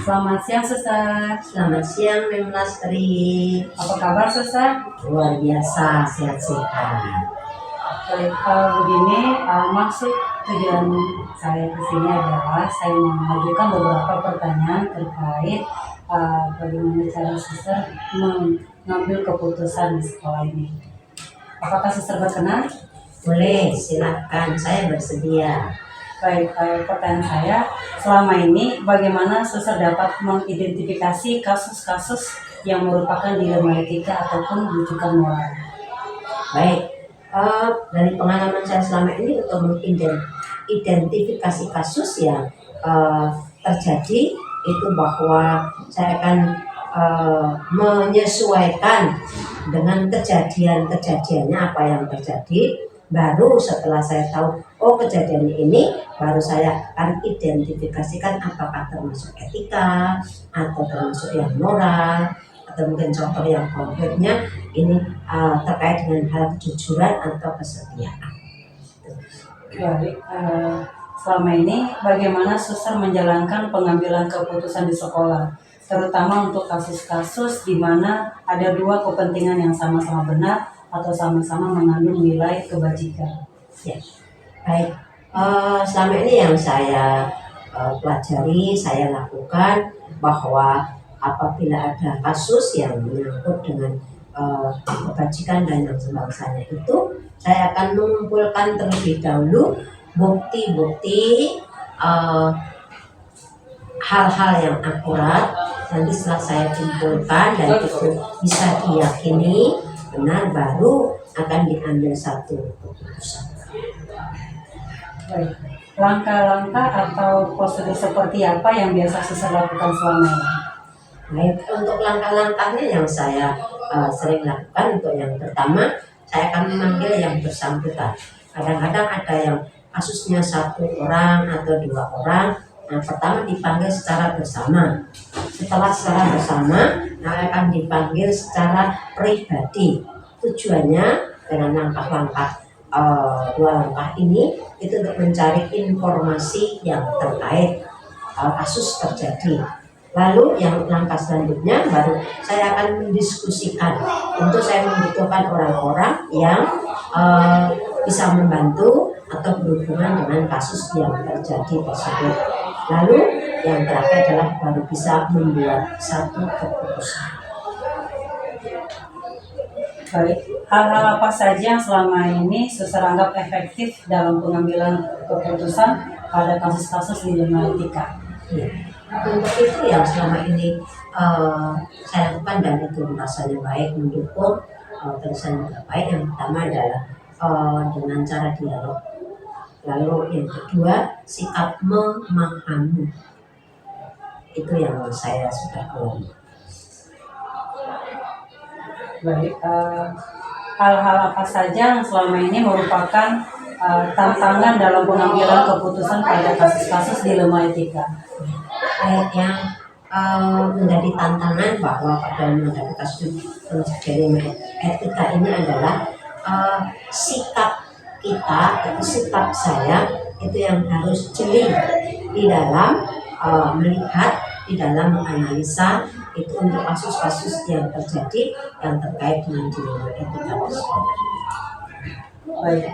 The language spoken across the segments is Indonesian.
Selamat siang, Suster. Selamat siang, Mem Lastri. Apa kabar, Suster? Luar biasa, sehat-sehat. Baik, begini, maksud tujuan saya ke sini adalah saya mengajukan beberapa pertanyaan terkait bagaimana cara Suster mengambil keputusan di sekolah ini. Apakah Suster berkenan? Boleh, silakan. Saya bersedia. Baik, pertanyaan saya, selama ini bagaimana Suster dapat mengidentifikasi kasus-kasus yang merupakan dilema etika ataupun rujukan moral? Baik, dari pengalaman saya selama ini untuk mengidentifikasi kasus yang terjadi itu bahwa saya akan menyesuaikan dengan kejadian-kejadiannya apa yang terjadi. Baru setelah saya tahu, oh kejadian ini, baru saya akan identifikasikan apakah termasuk etika atau termasuk yang moral, atau mungkin contoh yang konkretnya ini terkait dengan hal kejujuran atau kesetiaan. Baik, selama ini bagaimana Suster menjalankan pengambilan keputusan di sekolah, terutama untuk kasus-kasus di mana ada dua kepentingan yang sama-sama benar atau sama-sama mengandung nilai kebajikan? Ya, baik. Selama ini yang saya pelajari, saya lakukan bahwa apabila ada kasus yang menyangkut dengan kebajikan dan yang sebangsanya itu, saya akan mengumpulkan terlebih dahulu bukti-bukti hal-hal yang akurat. Nanti setelah saya kumpulkan dan itu bisa diyakini benar, baru akan diambil satu keputusan. Baik. Langkah-langkah atau prosedur seperti apa yang biasa Suster lakukan selama ini? Baik, untuk langkah-langkahnya yang saya sering lakukan, untuk yang pertama saya akan memanggil yang bersangkutan. Kadang-kadang ada yang kasusnya satu orang atau dua orang. Nah, pertama dipanggil secara bersama. Setelah secara bersama, akan dipanggil secara pribadi. Tujuannya dengan langkah-langkah dua langkah ini itu untuk mencari informasi yang terkait kasus terjadi. Lalu yang langkah selanjutnya baru saya akan mendiskusikan. Tentu saya membutuhkan orang-orang yang bisa membantu atau berhubungan dengan kasus yang terjadi tersebut. Lalu yang terakhir adalah baru bisa membuat satu keputusan. Baik, hal-hal apa saja yang selama ini Suster anggap efektif dalam pengambilan keputusan pada kasus-kasus dilema etika? Ya. Untuk itu yang selama ini saya lakukan dan itu rasanya baik, mendukung, tulisan juga baik. Yang pertama adalah dengan cara dialog. Lalu yang kedua, sikap memahami. Itu yang saya sudah alami. Baik, hal-hal apa saja yang selama ini merupakan tantangan dalam pengambilan keputusan pada kasus-kasus dilema etika? Yang menjadi tantangan bahwa pada menghadapi kasus dilema etika ini adalah sikap kita atau sikap saya itu yang harus jeli di dalam melihat, di dalam menganalisa itu untuk kasus-kasus yang terjadi yang terkait dengan dilema etika tersebut. Baik,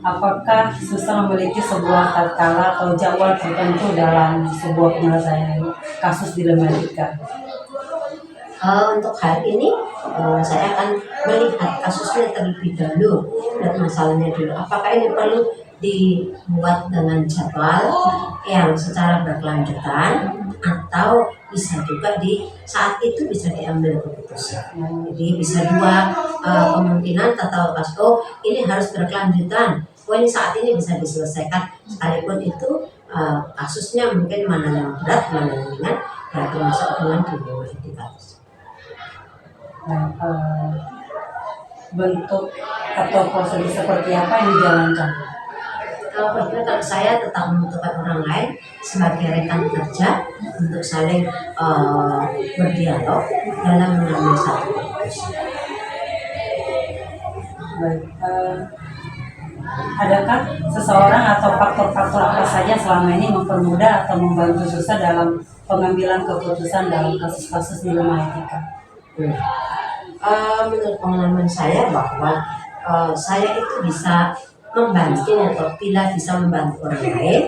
apakah Suster memiliki sebuah tatkala atau jadwal tertentu dalam sebuah penyelesaian kasus dilema etika? Untuk hari ini saya akan melihat kasusnya terlebih dahulu, lihat masalahnya dulu. Apakah ini perlu dibuat dengan jadwal yang secara berkelanjutan atau bisa juga di saat itu bisa diambil keputusan. Jadi bisa dua kemungkinan atau ini harus berkelanjutan. Oh ini saat ini bisa diselesaikan sekalipun itu kasusnya mungkin mana yang berat, mana yang ringan, dan termasuk dengan dilema etika. Nah, bentuk atau prosedur seperti apa yang dijalankan? Kalau saya tetap membutuhkan orang lain sebagai rekan kerja untuk saling berdialog dalam mengambil satu keputusan. Baik, adakah seseorang atau faktor-faktor apa saja selama ini mempermudah atau membantu susah dalam pengambilan keputusan dalam kasus-kasus dilema etika? Hmm. Menurut pengalaman saya bahwa saya itu bisa membantu atau tidak bisa membantu orang lain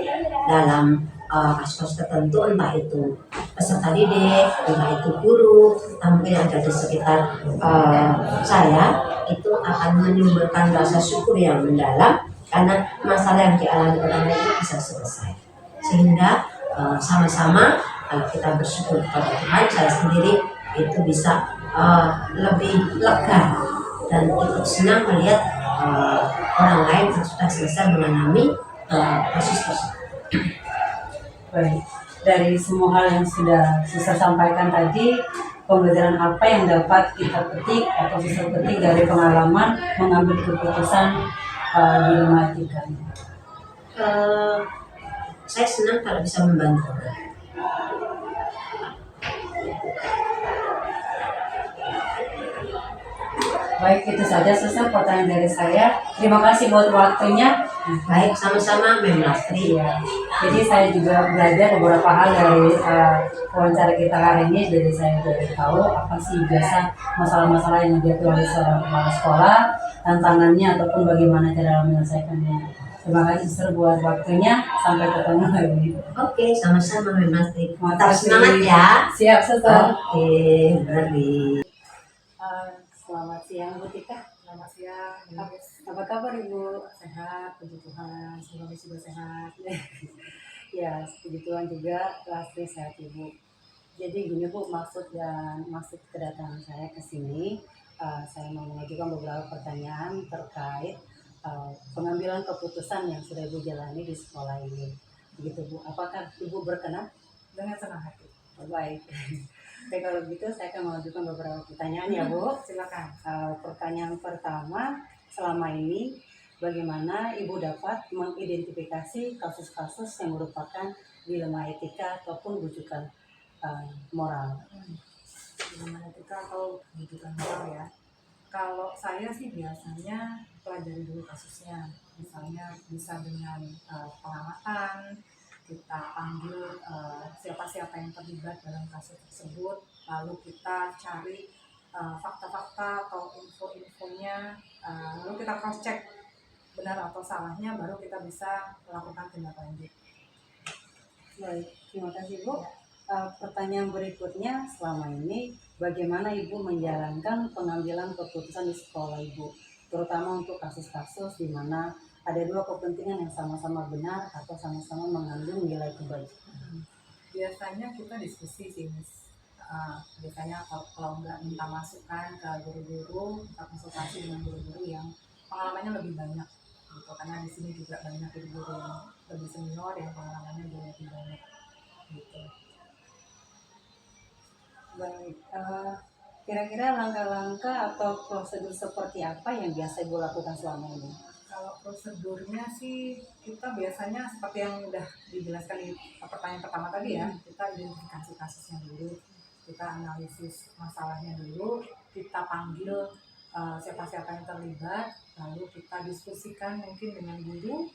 dalam kasus tertentu, entah itu peserta didik, entah itu guru, mungkin ada di sekitar saya, itu akan menimbulkan rasa syukur yang mendalam karena masalah yang dialami orang lain itu bisa selesai. Sehingga sama-sama kalau kita bersyukur kepada Tuhan, saya sendiri itu bisa lebih lega dan ikut senang melihat orang lain yang sudah selesai mengalami kasus tersebut. Baik, dari semua hal yang sudah Suster sampaikan tadi, pembelajaran apa yang dapat kita petik atau Suster petik dari pengalaman mengambil keputusan dilema etika? Saya senang kalau bisa membantu orang. Baik, itu saja Suster pertanyaan dari saya. Terima kasih buat waktunya. Baik, sama-sama Mem Lastri. Iya. Jadi saya juga belajar beberapa hal dari wawancara kita hari ini. Jadi saya jadi tahu apa sih biasa masalah-masalah yang dihadapi oleh seorang kepala sekolah, tantangannya ataupun bagaimana cara menyelesaikannya. Terima kasih Suster buat waktunya. Sampai ketemu lagi. Oke, sama-sama Mem Lastri. Terima Tetap kasih. semangat ya. Siap Suster. Oke, mari. Selamat siang Bu Tika. Selamat siang. Apa kabar Ibu? Sehat, puji Tuhan. Semoga sudah sehat. Ya, puji Tuhan juga, Lastri sehat Ibu. Jadi gini Bu, maksud kedatangan saya ke sini, saya mau mengajukan beberapa pertanyaan terkait pengambilan keputusan yang sudah Ibu jalani di sekolah ini. Begitu Bu, apakah Ibu berkenan? Dengan senang hati. Baik. Oke, kalau gitu saya akan mengajukan beberapa pertanyaan ya Bu. Silakan. Pertanyaan pertama, selama ini bagaimana Ibu dapat mengidentifikasi kasus-kasus yang merupakan dilema etika ataupun rujukan moral? Dilema etika atau rujukan moral ya. Kalau saya sih biasanya pelajari dulu kasusnya. Misalnya bisa dengan pengamatan, kita panggil siapa-siapa yang terlibat dalam kasus tersebut, lalu kita cari fakta-fakta atau info-infonya, lalu kita cross check benar atau salahnya, baru kita bisa melakukan tindak lanjut. Baik, terima kasih Bu. Pertanyaan berikutnya, selama ini bagaimana Ibu menjalankan pengambilan keputusan di sekolah Ibu, terutama untuk kasus-kasus di mana ada dua kepentingan yang sama-sama benar atau sama-sama mengandung nilai kebaikan? Biasanya kita diskusi sih, Miss. Biasanya kalau nggak minta masukan ke guru-guru, kita konsultasi dengan guru-guru yang pengalamannya lebih banyak gitu, karena di sini juga banyak guru-guru yang lebih senior yang pengalamannya juga lebih banyak gitu. Baik, kira-kira langkah-langkah atau prosedur seperti apa yang biasa Ibu lakukan selama ini? Kalau prosedurnya sih kita biasanya seperti yang udah dijelaskan di pertanyaan pertama tadi ya, kita identifikasi kasusnya dulu, kita analisis masalahnya dulu, kita panggil siapa-siapa yang terlibat, lalu kita diskusikan mungkin dengan guru,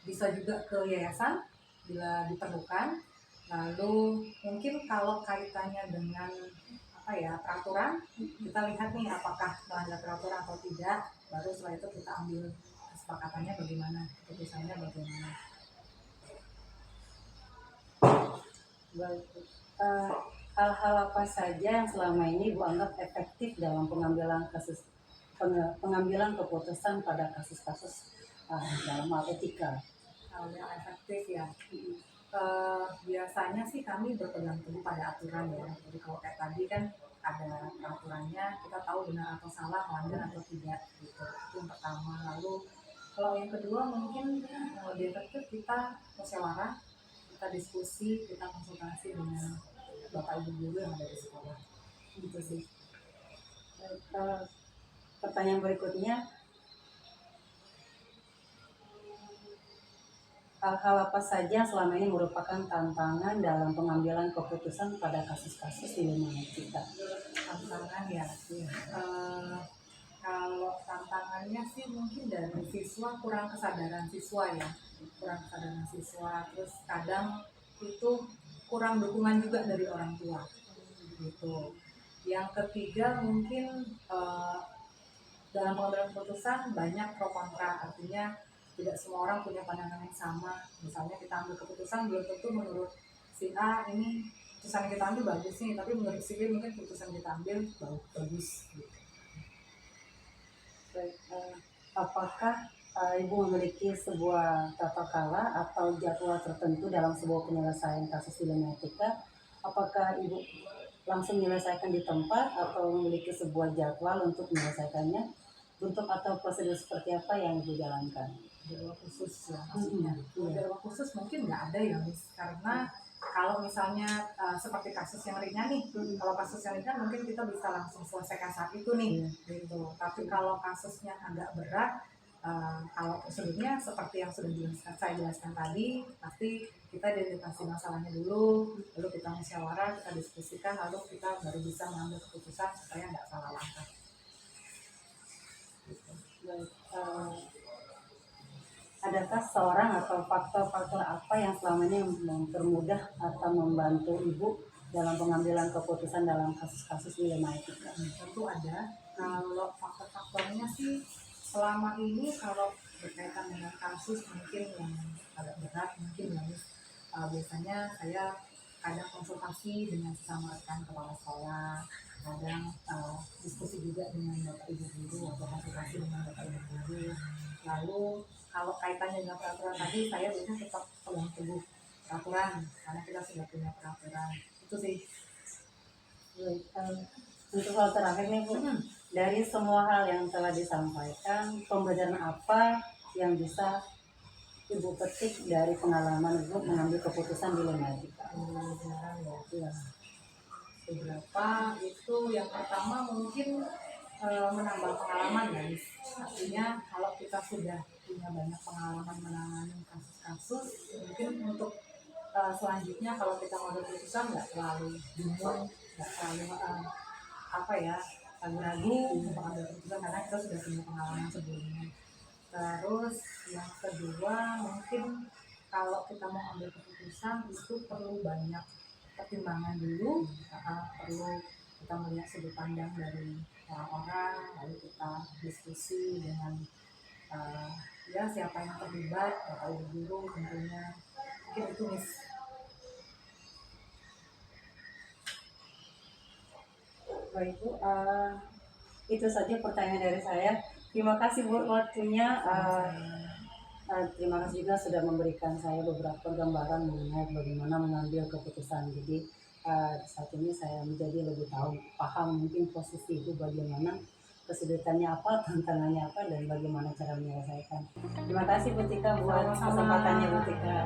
bisa juga ke yayasan bila diperlukan. Lalu mungkin kalau kaitannya dengan peraturan, kita lihat nih apakah melanggar peraturan atau tidak, baru setelah itu kita ambil kesepakatannya bagaimana, keputusannya bagaimana. Baik, hal-hal apa saja yang selama ini Bu anggap efektif dalam pengambilan keputusan pada kasus-kasus dalam hal etika? Hal yang efektif ya, biasanya sih kami berpegang teguh pada aturan ya. Jadi kalau kayak tadi kan ada peraturannya, kita tahu benar atau salah, melanggar atau tidak gitu. Itu yang pertama. Lalu kalau yang kedua mungkin lebih efektif kita musyawarah, kita diskusi, kita konsultasi dengan bapak ibu guru yang ada di sekolah. Gitu sih. Pertanyaan berikutnya, hal-hal apa saja selama ini merupakan tantangan dalam pengambilan keputusan pada kasus-kasus dilema etika? Tantangan ya, Kalau tantangannya sih mungkin dari siswa, kurang kesadaran siswa ya, kurang kesadaran siswa. Terus kadang itu kurang dukungan juga dari orang tua gitu. Yang ketiga mungkin dalam pengambilan keputusan banyak pro kontra, artinya tidak semua orang punya pandangan yang sama. Misalnya kita ambil keputusan belum tentu menurut si A ini keputusan yang kita ambil bagus nih, tapi menurut si B mungkin keputusan kita ambil bagus gitu. Baik, apakah Ibu memiliki sebuah tata cara atau jadwal tertentu dalam sebuah penyelesaian kasus dilematika? Apakah Ibu langsung menyelesaikan di tempat atau memiliki sebuah jadwal untuk menyelesaikannya? Bentuk atau prosedur seperti apa yang Ibu jalankan? Jadwal khusus ya maksudnya. Iya. Jadwal khusus mungkin nggak ada ya Miss, karena kalau misalnya seperti kasus yang ringan nih, kalau kasus yang ringan mungkin kita bisa langsung selesaikan saat itu nih, gitu. Tapi kalau kasusnya agak berat, kalau prosedurnya seperti yang sudah saya jelaskan tadi, pasti kita identifikasi masalahnya dulu, lalu kita musyawarah, kita diskusikan, lalu kita baru bisa mengambil keputusan supaya nggak salah langkah. Baik, adakah seorang atau faktor-faktor apa yang selama ini mempermudah atau membantu Ibu dalam pengambilan keputusan dalam kasus-kasus dilematika? Tentu ada. Kalau faktor-faktornya sih selama ini kalau berkaitan dengan kasus mungkin yang agak berat mungkin ya Miss, biasanya saya kadang konsultasi dengan sesama rekan kepala sekolah, kadang diskusi juga dengan bapak ibu guru atau konsultasi dengan bapak ibu guru. Lalu kalau kaitannya dengan peraturan tadi, saya biasanya tetap pegang teguh peraturan karena kita sudah punya peraturan. Itu sih. Baik, untuk hal terakhir nih Bu, dari semua hal yang telah disampaikan, pembelajaran apa yang bisa Ibu petik dari pengalaman Ibu mengambil keputusan dilematika? Pembelajaran ya. Iya. Beberapa itu yang pertama mungkin menambah pengalaman guys. Artinya kalau kita sudah punya banyak pengalaman menangani kasus-kasus, mungkin untuk selanjutnya kalau kita mau keputusan nggak terlalu bingung, nggak terlalu ragu-ragu untuk ambil keputusan karena kita sudah punya pengalaman sebelumnya. Terus yang kedua mungkin kalau kita mau ambil keputusan itu perlu banyak pertimbangan dulu, perlu kita melihat sudut pandang dari orang-orang, lalu kita diskusi dengan siapa yang terlibat, bapak ibu guru tentunya, mungkin itu Miss. Baik Bu, itu saja pertanyaan dari saya. Terima kasih Bu waktunya. Terima kasih juga sudah memberikan saya beberapa gambaran mengenai bagaimana mengambil keputusan. Jadi saat ini saya menjadi lebih paham mungkin posisi Ibu bagaimana, kesulitannya apa, tantangannya apa, dan bagaimana cara menyelesaikan. Terima kasih Bu Tika buat Sama-sama. kesempatannya Bu Tika.